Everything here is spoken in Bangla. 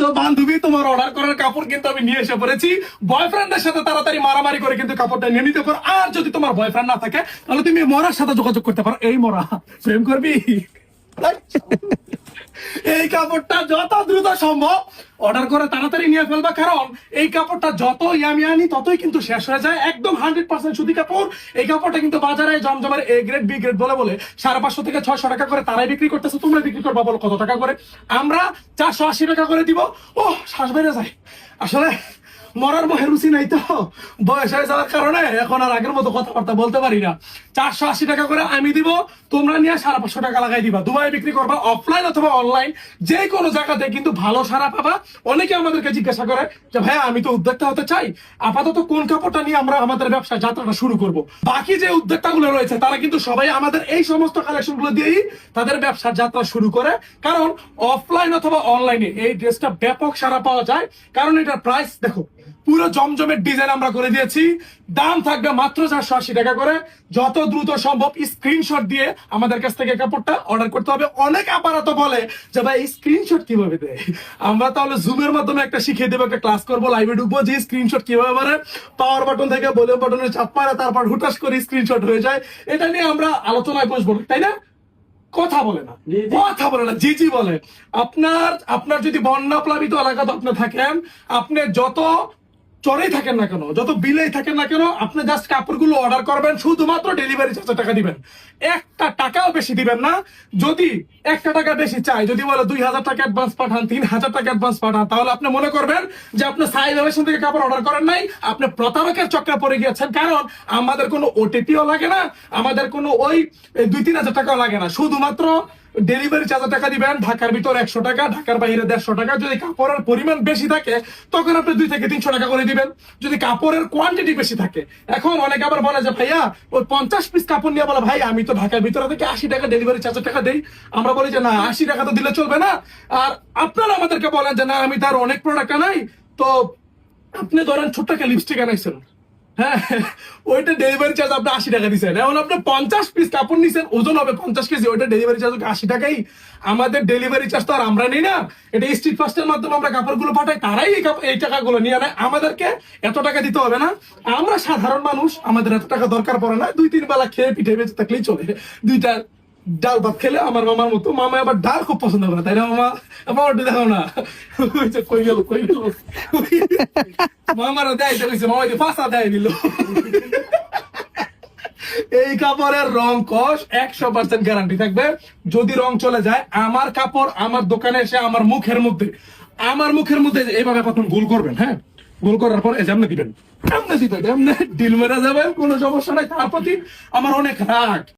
তো বান্ধবী, তোমার অর্ডার করার কাপড় কিন্তু আমি নিয়ে এসে পড়েছি। বয়ফ্রেন্ডের সাথে তাড়াতাড়ি মারামারি করে কিন্তু কাপড়টা নিয়ে নিতে পারো। আর যদি তোমার বয়ফ্রেন্ড না থাকে তাহলে তুমি মরার সাথে যোগাযোগ করতে পারো। এই মরা প্রেম করবি? এই কাপড়টা যত দ্রুত সম্ভব অর্ডার করে তাড়াতাড়ি নিয়ে ফেলবা, কারণ এই কাপড়টা যত আমি আনি ততই কিন্তু শেষ হয়ে যায়। একদম 100% সুতি কাপড়। এই কাপড়টা কিন্তু বাজারে জমজমের A গ্রেড B গ্রেড বলে 550 থেকে 600 টাকা করে তারাই বিক্রি করতেছে। তোমরা বিক্রি করবা বলো কত টাকা করে? আমরা 480 টাকা করে দিব। ও শ্বাস বেড়ে যায়। আসলে মরার মহের রুচি নাই তো, বয়স হয়ে যাওয়ার কারণে এখন আর আগের মতো কথাবার্তা বলতে পারি না। 480 টাকা করে আমি দিব, তোমরা নিয়ে 550 টাকা লাগাই দিবা। দুবাই বিক্রি করবা, অফলাইন অথবা অনলাইন যে কোনো জায়গাতে কিন্তু ভালো সারা পাবা। অনেকে আমাদেরকে জিজ্ঞাসা করে যে ভাইয়া আমি তো উদ্যোক্তা হতে চাই, আপাতত কোন কাপড়টা নিয়ে আমরা আমাদের ব্যবসা যাত্রাটা শুরু করব? বাকি যে উদ্যোক্তাগুলো রয়েছে তারা কিন্তু সবাই আমাদের এই সমস্ত কালেকশন গুলো দিয়েই তাদের ব্যবসার যাত্রা শুরু করে, কারণ অফলাইন অথবা অনলাইনে এই ড্রেসটা ব্যাপক সারা পাওয়া যায়। কারণ এটার প্রাইস দেখো, পুরো জমজমের ডিজাইন আমরা করে দিয়েছি। দাম থাকবে মাত্র 480 টাকা করে। যত দ্রুত সম্ভব স্ক্রিনশট দিয়ে আমাদের কাছ থেকে কাপড়টা অর্ডার করতে হবে। অনেক আপাতত বলে যে ভাই স্ক্রিনশট কিভাবে দেয়, আমরা তাহলে জুমের মাধ্যমে একটা শিখিয়ে দেবো, একটা ক্লাস করবো, লাইভে ঢুকবো, যে স্ক্রিনশট কিভাবে মারে। পাওয়ার বাটন থেকে ভলিউম বাটনে চাপ মারে, তারপর হুটাস করে স্ক্রিনশট হয়ে যায়। এটা নিয়ে আমরা আলোচনায় বসবো, তাই না? কথা বলে না, কথা বলে না, জি জি বলে। আপনার যদি বন্যা প্লাবিত এলাকাতে আপনি থাকেন, আপনি যত চরেই থাকেন না কেন, যত বিলেই থাকেন না কেন, আপনি জাস্ট কাপড়গুলো অর্ডার করবেন, শুধুমাত্র ডেলিভারি চার্জের টাকা দিবেন। একটা টাকাও বেশি দিবেন না। যদি একটা টাকা বেশি চাই, যদি বলে 2000 টাকা অ্যাডভান্স পাঠান, 3000 টাকা অ্যাডভান্স পাঠান, তাহলে আপনি মনে করবেন যে আপনি সাইজ এলেশন থেকে কাপড় অর্ডার করেন নাই, আপনি প্রতারকের চক্রে পড়ে গিয়েছেন। কারণ আমাদের কোনো ওটিপিও লাগে না, আমাদের কোনো ওই 2-3 হাজার টাকাও লাগে না। শুধুমাত্র ডেলিভারি চার্জের টাকা দিবেন। ঢাকার ভিতর 100 টাকা, ঢাকার বাইরে 150 টাকা। যদি কাপড়ের পরিমাণ বেশি থাকে তখন আপনি 2 থেকে 300 টাকা করে দিবেন, যদি কাপড়ের কোয়ান্টিটি বেশি থাকে। এখন অনেকে আবার বলে যে ভাইয়া ওই 50 পিস কাপড় নিয়ে বলে ভাই আমি তো ঢাকার ভিতরে থেকে 80 টাকা ডেলিভারি চার্জের টাকা দেই। আমরা বলি যে না, 80 টাকা তো দিলে চলবে না। আর আপনারা আমাদেরকে বলেন যে না আমি তার অনেক প্রোডাক্ট আনাই, তো আপনি ধরেন ছোট্ট একটা লিপস্টিক আনাইছেন, হ্যাঁ ওইটা ডেলিভারি চার্জ আপনি 80 টাকা দিচ্ছেন। এখন আপনি 50 পিস কাপড় নিছেন, ওজন হবে 50 কেজি, ওইটা ডেলিভারি চার্জ 80 টাকাই। আমাদের ডেলিভারি চার্জ তো আর আমরা নেই না, এটা স্ট্রিট ফাস্টের মাধ্যমে আমরা কাপড়গুলো পাঠাই, তারাই এই টাকাগুলো নিয়ে নেয়। আমাদেরকে এত টাকা দিতে হবে না। আমরা সাধারণ মানুষ, আমাদের এত টাকা দরকার পড়ে না। 2-3 বেলা খেয়ে পিঠে বেঁচে থাকলেই চলে। 2টা ডাল ভাত খেলে আমার মামার মতো। মামা আবার ডাল খুব পছন্দ করে, তাই না মামা? আমার দেখো না কই গেল মামারা দেয় দেখেছে, মামা ফাঁসা দেয় দিল। এই কাপড়ের রং কস 100% গ্যারান্টি থাকবে। যদি রং চলে যায়, আমার কাপড় আমার দোকানে এসে আমার মুখের মধ্যে এইভাবে প্রথম গোল করবেন, হ্যাঁ গোল করার পর এমনি দিবেন, এমনি ডিল মেরা যাবে, কোনো সমস্যা নাই। তার প্রতি আমার অনেক রাগ।